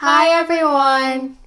Hi everyone!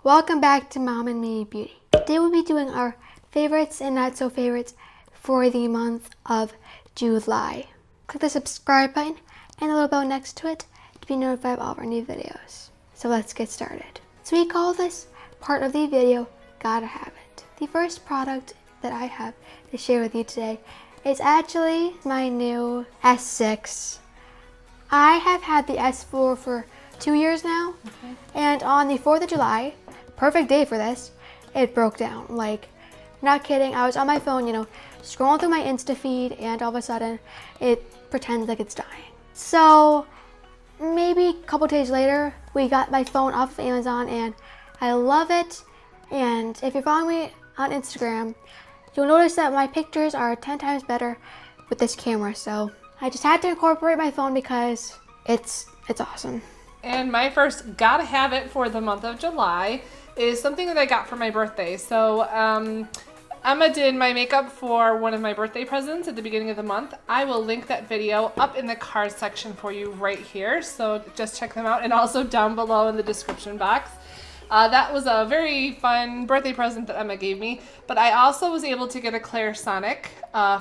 Welcome back to Mom and Me Beauty. Today we'll be doing our favorites and not so favorites for the month of July. Click the subscribe button and the little bell next to it to be notified of all of our new videos. So let's get started. So we call this part of the video, Gotta Have It. The first product that I have to share with you today is actually my new S6. I have had the S4 for 2 years now, and on the 4th of July, perfect day for this, it broke down. Like, not kidding, I was on my phone, scrolling through my Insta feed, and all of a sudden, it pretends like it's dying. So, maybe a couple days later, we got my phone off of Amazon, and I love it. And if you're following me on Instagram, you'll notice that my pictures are 10 times better with this camera. So, I just had to incorporate my phone because it's awesome. And my first gotta have it for the month of July is something that I got for my birthday. So Emma did my makeup for one of my birthday presents at the beginning of the month. I will link that video up in the card section for you right here. So just check them out, and also down below in the description box. That was a very fun birthday present that Emma gave me. But I also was able to get a Clarisonic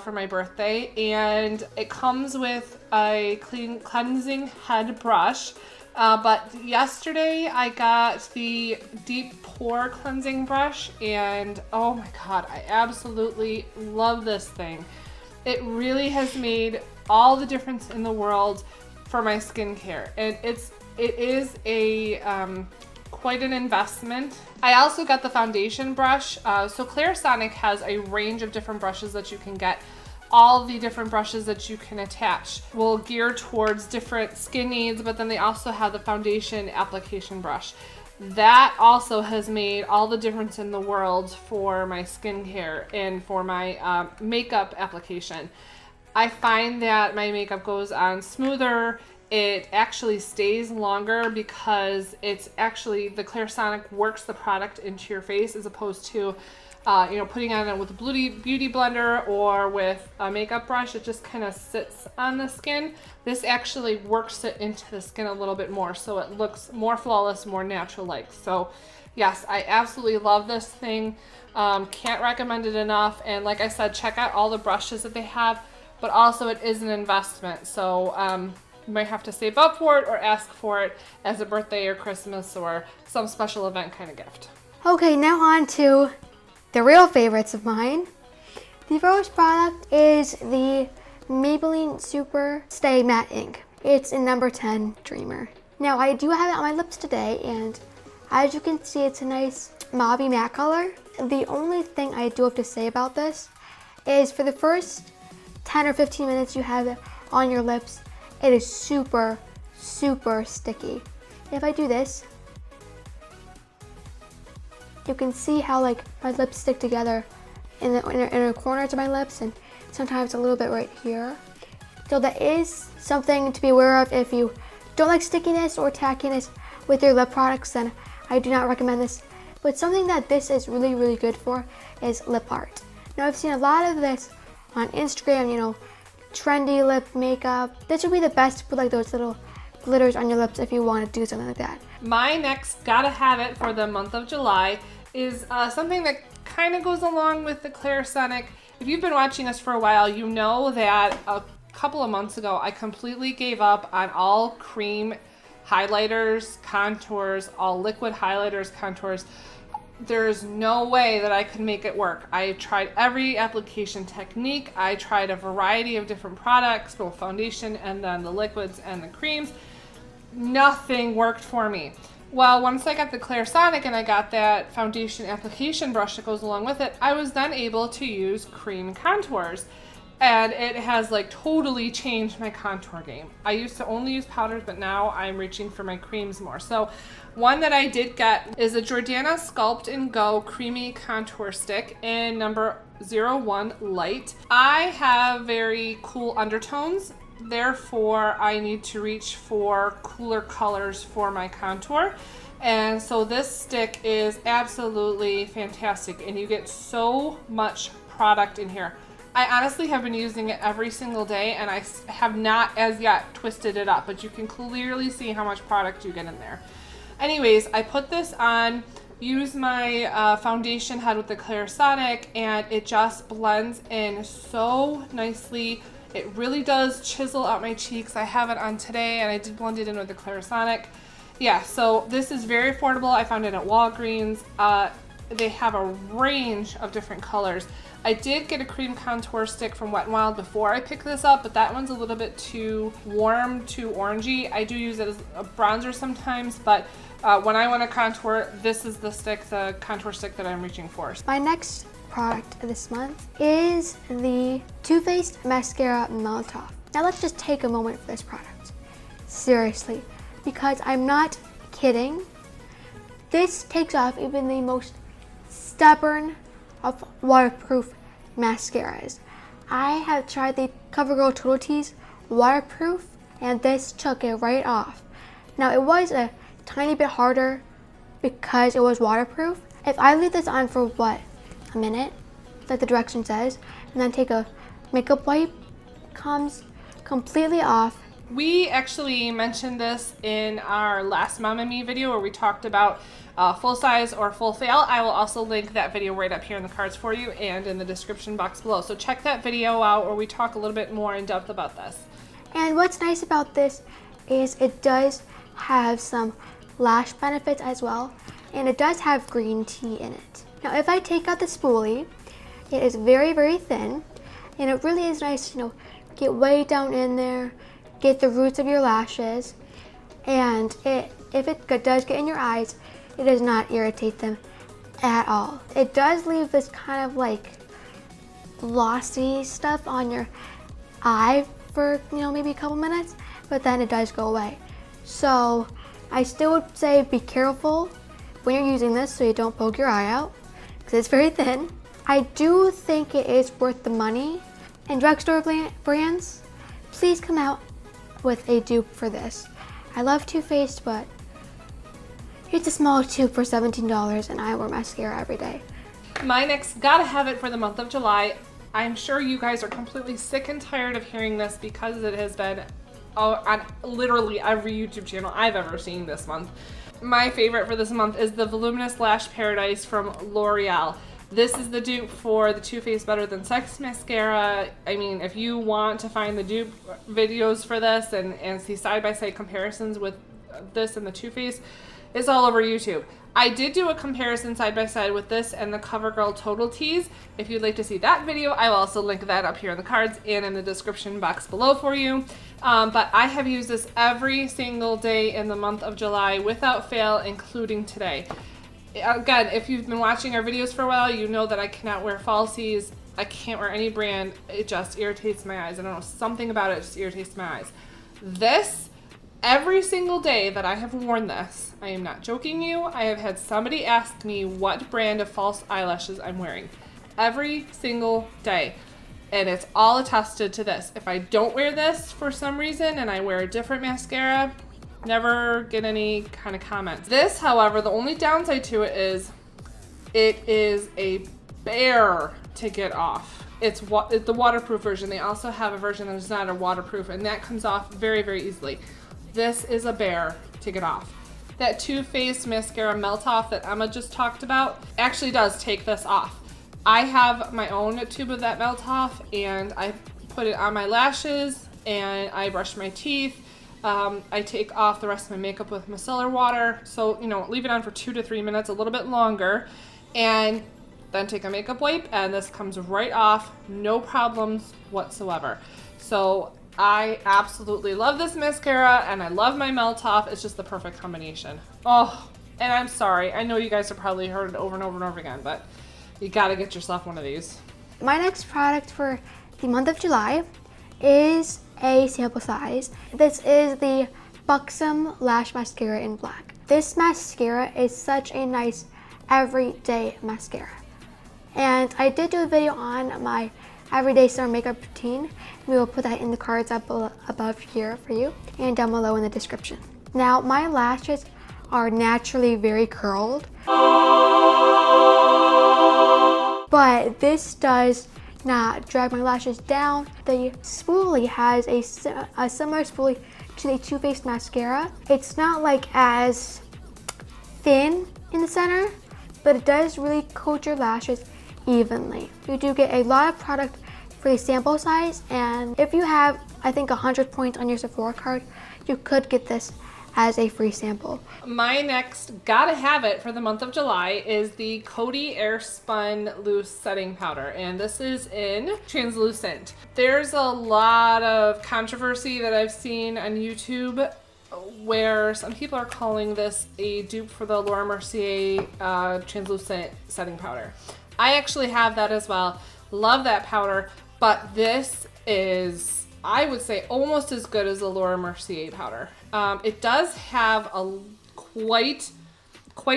for my birthday, and it comes with a cleansing head brush. But yesterday I got the deep pore cleansing brush, and oh my god, I absolutely love this thing. It really has made all the difference in the world for my skincare, and it is a quite an investment. I also got the foundation brush. So Clarisonic has a range of different brushes that you can get. All the different brushes that you can attach will gear towards different skin needs, but then they also have the foundation application brush. That also has made all the difference in the world for my skincare and for my makeup application. I find that my makeup goes on smoother. It actually stays longer because it's actually, the Clarisonic works the product into your face as opposed to putting on it with a beauty blender or with a makeup brush. It just kind of sits on the skin. This actually works it into the skin a little bit more, so it looks more flawless, more natural-like. So yes, I absolutely love this thing. Can't recommend it enough. And like I said, check out all the brushes that they have, but also it is an investment. So you might have to save up for it or ask for it as a birthday or Christmas or some special event kind of gift. Okay, now on to the real favorites of mine. The first product is the Maybelline Super Stay Matte Ink. It's in number 10 Dreamer. Now I do have it on my lips today, and as you can see, it's a nice mauvey matte color. The only thing I do have to say about this is for the first 10 or 15 minutes you have it on your lips, it is super, super sticky. If I do this, you can see how like my lips stick together in the inner corners of my lips, and sometimes a little bit right here. So that is something to be aware of. If you don't like stickiness or tackiness with your lip products, then I do not recommend this. But something that this is really, really good for is lip art. Now I've seen a lot of this on Instagram, trendy lip makeup. This would be the best to put like those little glitters on your lips if you want to do something like that. My next gotta have it for the month of July is something that kind of goes along with the Clarisonic. If you've been watching us for a while, you know that a couple of months ago I completely gave up on all cream highlighters, contours, all liquid highlighters, contours. There's no way that I could make it work. I tried every application technique. I tried a variety of different products, both foundation and then the liquids and the creams. Nothing worked for me. Well, once I got the Clarisonic and I got that foundation application brush that goes along with it, I was then able to use cream contours. And it has like totally changed my contour game. I used to only use powders, but now I'm reaching for my creams more. So one that I did get is a Jordana Sculpt and Go Creamy Contour Stick in number 01 Light. I have very cool undertones. Therefore, I need to reach for cooler colors for my contour. And so this stick is absolutely fantastic, and you get so much product in here. I honestly have been using it every single day, and I have not as yet twisted it up, but you can clearly see how much product you get in there. Anyways, I put this on, use my foundation head with the Clarisonic, and it just blends in so nicely. It really does chisel out my cheeks. I have it on today, and I did blend it in with the Clarisonic. Yeah, so this is very affordable. I found it at Walgreens. They have a range of different colors. I did get a cream contour stick from Wet n Wild before I picked this up, but that one's a little bit too warm, too orangey. I do use it as a bronzer sometimes, but when I want to contour, this is the stick, the contour stick that I'm reaching for. My next product this month is the Too Faced Mascara Melt Off. Now let's just take a moment for this product. Seriously, because I'm not kidding. This takes off even the most stubborn of waterproof mascaras. I have tried the CoverGirl Total Tease waterproof, and this took it right off. Now it was a tiny bit harder because it was waterproof. If I leave this on for what, a minute, like the direction says, and then take a makeup wipe, comes completely off. We actually mentioned this in our last Mom and Me video where we talked about full size or full fail. I will also link that video right up here in the cards for you and in the description box below. So check that video out where we talk a little bit more in depth about this. And what's nice about this is it does have some lash benefits as well, and it does have green tea in it. Now if I take out the spoolie, it is very, very thin, and it really is nice to, get way down in there, get the roots of your lashes, and if it does get in your eyes, it does not irritate them at all. It does leave this kind of like glossy stuff on your eye for maybe a couple minutes, but then it does go away. So I still would say be careful when you're using this so you don't poke your eye out, because it's very thin. I do think it is worth the money, and drugstore brands, please come out with a dupe for this. I love Too Faced, but it's a small tube for $17, and I wear mascara every day. My next gotta have it for the month of July. I'm sure you guys are completely sick and tired of hearing this because it has been on literally every YouTube channel I've ever seen this month. My favorite for this month is the Voluminous Lash Paradise from L'Oreal. This is the dupe for the Too Faced Better Than Sex mascara. I mean, if you want to find the dupe videos for this and see side-by-side comparisons with this and the Too Faced, it's all over YouTube. I did do a comparison side-by-side with this and the CoverGirl Total Tease. If you'd like to see that video, I will also link that up here in the cards and in the description box below for you. But I have used this every single day in the month of July without fail, including today. Again, if you've been watching our videos for a while, you know that I cannot wear falsies. I can't wear any brand. It just irritates my eyes. I don't know, something about it just irritates my eyes. This, every single day that I have worn this, I am not joking you, I have had somebody ask me what brand of false eyelashes I'm wearing. Every single day. And it's all attested to this. If I don't wear this for some reason and I wear a different mascara, never get any kind of comments. This, however, the only downside to it is a bear to get off. It's the waterproof version. They also have a version that is not a waterproof, and that comes off very, very easily. This is a bear to get off. That Too Faced Mascara Melt Off that Emma just talked about actually does take this off. I have my own tube of that Melt Off, and I put it on my lashes, and I brush my teeth. I take off the rest of my makeup with micellar water. So, leave it on for 2 to 3 minutes, a little bit longer, and then take a makeup wipe, and this comes right off, no problems whatsoever. So I absolutely love this mascara, and I love my Melt Off. It's just the perfect combination. Oh, and I'm sorry. I know you guys have probably heard it over and over and over again, but you gotta get yourself one of these. My next product for the month of July is a sample size. This is the Buxom Lash Mascara in black. This mascara is such a nice everyday mascara. And I did do a video on my everyday summer makeup routine. We will put that in the cards up above here for you and down below in the description. Now, my lashes are naturally very curled, but this does not drag my lashes down. The spoolie has a similar spoolie to the Too Faced mascara. It's not like as thin in the center, but it does really coat your lashes evenly. You do get a lot of product for the sample size, and if you have, I think, 100 points on your Sephora card, you could get this as a free sample. My next gotta have it for the month of July is the Coty Airspun Loose Setting Powder, and this is in translucent. There's a lot of controversy that I've seen on YouTube where some people are calling this a dupe for the Laura Mercier translucent setting powder. I actually have that as well. Love that powder, but this is, I would say, almost as good as the Laura Mercier powder. It does have a quite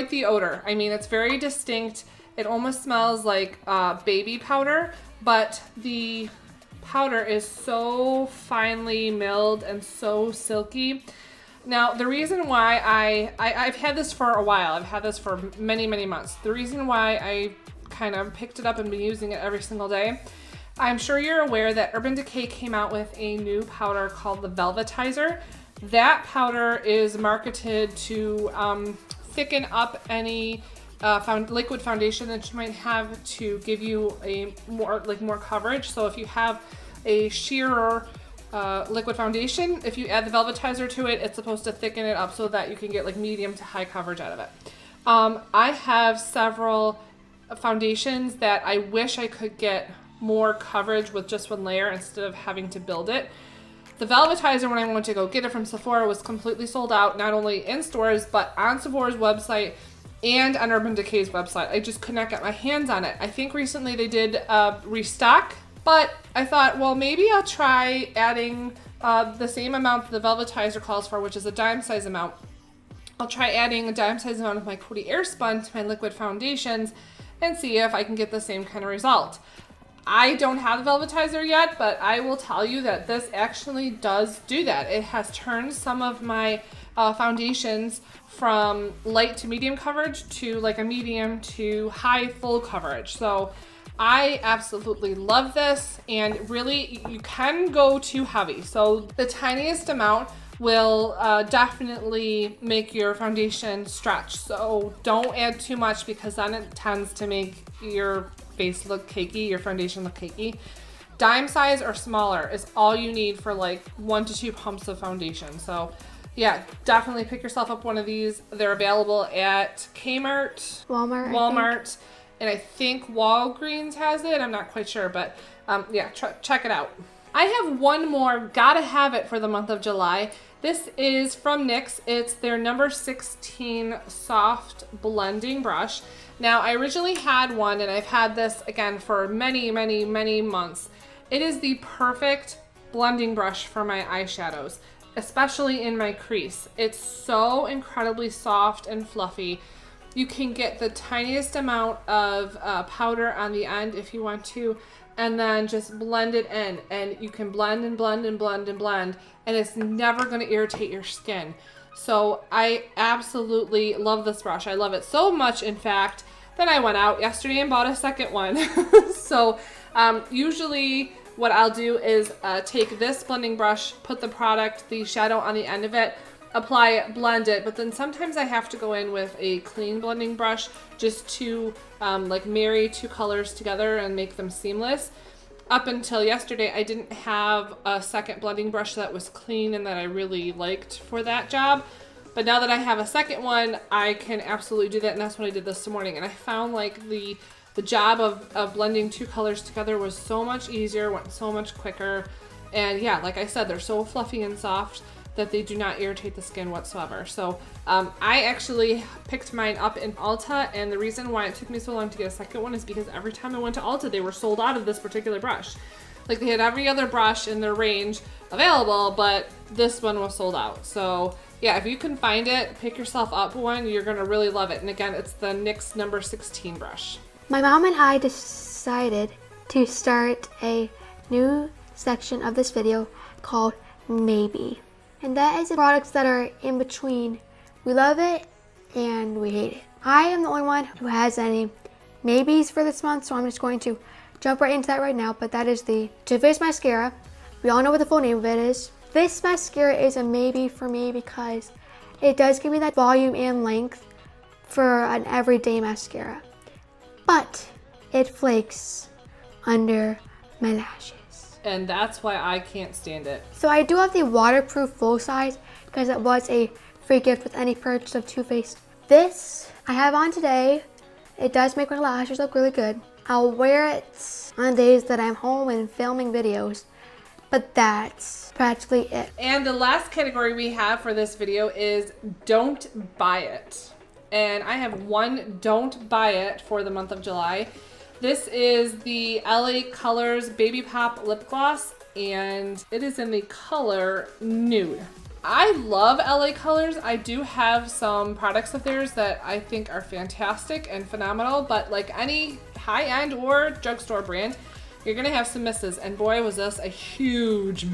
the odor. I mean, it's very distinct. It almost smells like baby powder, but the powder is so finely milled and so silky. Now, the reason why I've had this for a while, I've had this for many months. The reason why I kind of picked it up and been using it every single day, I'm sure you're aware that Urban Decay came out with a new powder called the Velvetizer. That powder is marketed to thicken up any liquid foundation that you might have, to give you a more coverage. So if you have a sheerer liquid foundation, if you add the Velvetizer to it, it's supposed to thicken it up so that you can get like medium to high coverage out of it. I have several foundations that I wish I could get more coverage with just one layer instead of having to build it. The Velvetizer, when I went to go get it from Sephora, was completely sold out, not only in stores, but on Sephora's website and on Urban Decay's website. I just could not get my hands on it. I think recently they did restock, but I thought, well, maybe I'll try adding the same amount that the Velvetizer calls for, which is a dime size amount. I'll try adding a dime size amount of my Coty Airspun to my liquid foundations and see if I can get the same kind of result. I don't have the Velvetizer yet, but I will tell you that this actually does do that. It has turned some of my foundations from light to medium coverage to like a medium to high full coverage. So I absolutely love this, and really you can go too heavy. So the tiniest amount will definitely make your foundation stretch. So don't add too much, because then it tends to make your face look cakey, your foundation look cakey. Dime size or smaller is all you need for like 1 to 2 pumps of foundation. So yeah, definitely pick yourself up one of these. They're available at Kmart, Walmart, and I think Walgreens has it. I'm not quite sure, but yeah, check it out. I have one more gotta have it for the month of July. This is from NYX. It's their number 16 soft blending brush. Now, I originally had one, and I've had this again for many months. It is the perfect blending brush for my eyeshadows, especially in my crease. It's so incredibly soft and fluffy. You can get the tiniest amount of powder on the end if you want to, and then just blend it in, and you can blend and blend and blend and blend, and it's never going to irritate your skin. So I absolutely love this brush. I love it so much, in fact, that I went out yesterday and bought a second one. So usually what I'll do is take this blending brush, put the product, the shadow on the end of it, apply it, blend it, but then sometimes I have to go in with a clean blending brush just to like marry two colors together and make them seamless. Up until yesterday, I didn't have a second blending brush that was clean and that I really liked for that job. But now that I have a second one, I can absolutely do that, and that's what I did this morning. And I found like the job of blending two colors together was so much easier, went so much quicker. And yeah, like I said, they're so fluffy and soft that they do not irritate the skin whatsoever. So I actually picked mine up in Ulta, and the reason why it took me so long to get a second one is because every time I went to Ulta, they were sold out of this particular brush. Like, they had every other brush in their range available, but this one was sold out. So yeah, if you can find it, pick yourself up one. You're gonna really love it. And again, it's the NYX number 16 brush. My mom and I decided to start a new section of this video called Maybe. And that is the products that are in between. We love it and we hate it. I am the only one who has any maybes for this month, so I'm just going to jump right into that right now. But that is the Too Faced Mascara. We all know what the full name of it is. This mascara is a maybe for me because it does give me that volume and length for an everyday mascara, but it flakes under my lashes. And that's why I can't stand it. So I do have the waterproof full size because it was a free gift with any purchase of Too Faced. This I have on today. It does make my lashes look really good. I'll wear it on days that I'm home and filming videos, but that's practically it. And the last category we have for this video is don't buy it. And I have one don't buy it for the month of July. This is the LA Colors Baby Pop Lip Gloss, and it is in the color Nude. I love LA Colors. I do have some products of theirs that I think are fantastic and phenomenal, but like any high-end or drugstore brand, you're gonna have some misses, and boy was this a huge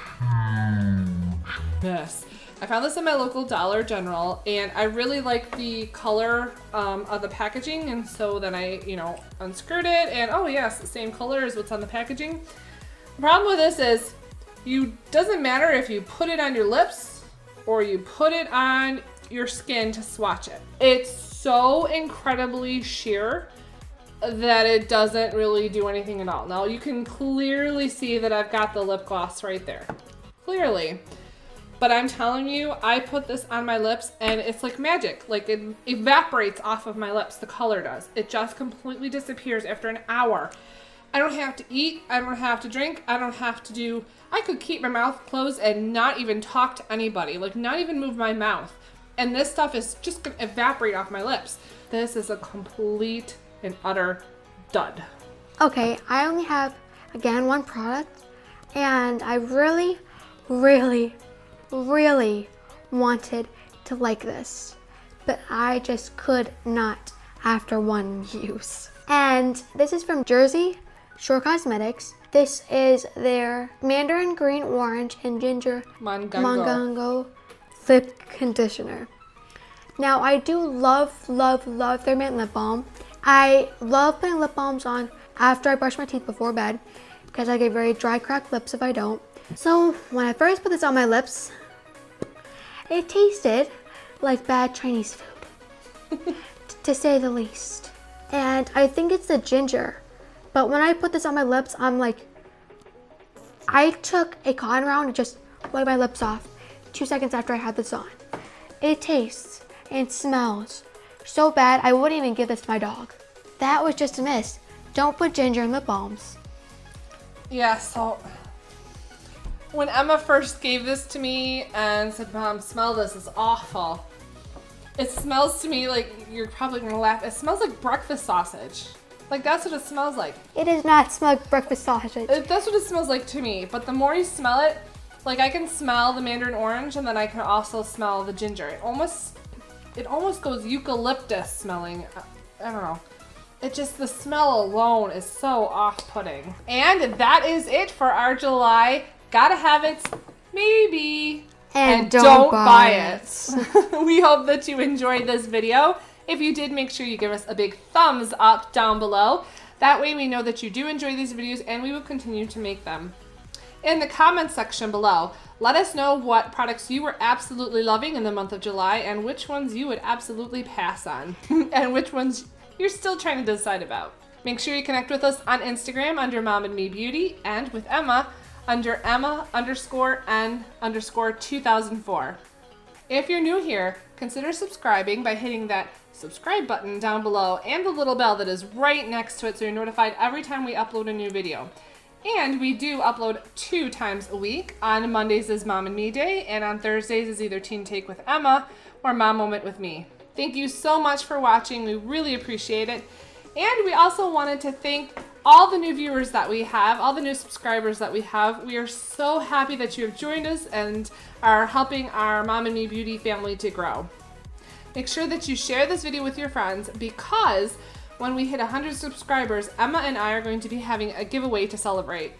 miss. I found this in my local Dollar General, and I really like the color of the packaging, and so then I, unscrewed it, and oh yes, the same color as what's on the packaging. The problem with this is, doesn't matter if you put it on your lips or you put it on your skin to swatch it. It's so incredibly sheer that it doesn't really do anything at all. Now you can clearly see that I've got the lip gloss right there, clearly. But I'm telling you, I put this on my lips and it's like magic. Like it evaporates off of my lips, the color does. It just completely disappears after an hour. I don't have to eat, I don't have to drink, I could keep my mouth closed and not even talk to anybody, like not even move my mouth. And this stuff is just gonna evaporate off my lips. This is a complete and utter dud. Okay, I only have, again, one product, and I really, really, really wanted to like this, but I just could not after one use. And this is from Jersey Shore Cosmetics. This is their Mandarin Green Orange and Ginger Mangongo Lip Conditioner. Now I do love their mint lip balm. I love putting lip balms on after I brush my teeth before bed because I get very dry, cracked lips if I don't. So when I first put this on my lips, it tasted like bad Chinese food, to say the least. And I think it's the ginger. But when I put this on my lips, I'm like, I took a cotton round and just wiped my lips off 2 seconds after I had this on. It tastes and smells so bad, I wouldn't even give this to my dog. That was just a miss. Don't put ginger in lip balms. Yeah, so when Emma first gave this to me and said, Mom, smell this, it's awful. It smells to me like, you're probably gonna laugh, it smells like breakfast sausage. Like that's what it smells like. It does not smell like breakfast sausage. That's what it smells like to me, but the more you smell it, like I can smell the mandarin orange and then I can also smell the ginger. It almost goes eucalyptus smelling. I don't know. It just, the smell alone is so off-putting. And that is it for our July Gotta Have It, maybe. And don't buy it. We hope that you enjoyed this video. If you did, make sure you give us a big thumbs up down below. That way we know that you do enjoy these videos and we will continue to make them. In the comments section below, let us know what products you were absolutely loving in the month of July and which ones you would absolutely pass on and which ones you're still trying to decide about. Make sure you connect with us on Instagram under Mom and Me Beauty and with Emma under Emma_N_2004. If you're new here, consider subscribing by hitting that subscribe button down below and the little bell that is right next to it so you're notified every time we upload a new video. And we do upload 2 times a week. On Mondays is Mom and Me Day, and on Thursdays is either Teen Take with Emma or Mom Moment with me. Thank you so much for watching. We really appreciate it. And we also wanted to thank all the new viewers that we have, all the new subscribers that we have. We are so happy that you have joined us and are helping our Mom and Me Beauty family to grow. Make sure that you share this video with your friends because when we hit 100 subscribers, Emma and I are going to be having a giveaway to celebrate.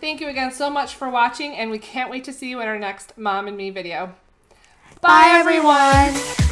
Thank you again so much for watching, and we can't wait to see you in our next Mom and Me video. Bye everyone!